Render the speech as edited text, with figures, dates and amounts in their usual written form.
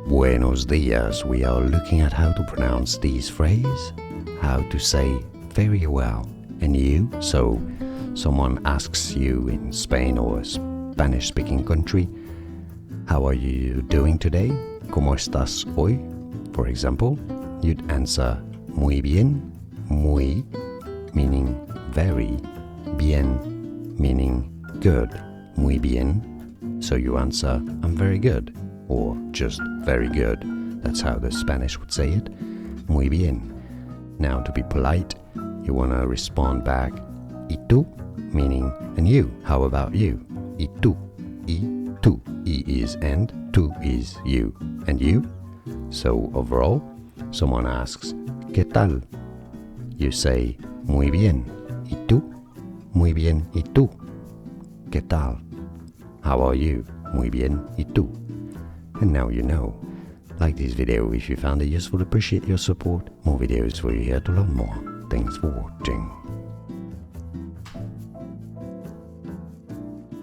Buenos dias. We are looking at how to pronounce these phrases, how to say very well. And you? So someone asks you in Spain or a Spanish-speaking country, how are you doing today? ¿Cómo estás hoy? For example, you'd answer muy bien, muy meaning very, bien meaning good, muy bien. So you answer, I'm very good, or just very good. That's how the Spanish would say it, muy bien. Now to be polite, you want to respond back, ¿y tú? Meaning, and you, how about you? ¿Y tú? ¿Y tú? ¿Y is and, tú is you. And you? So overall, someone asks, ¿qué tal? You say, muy bien. ¿Y tú? Muy bien. ¿Y tú? ¿Qué tal? How are you? Muy bien. ¿Y tú? And now you know. Like this video if you found it useful. Appreciate your support. More videos for you here to learn more. Thanks for watching.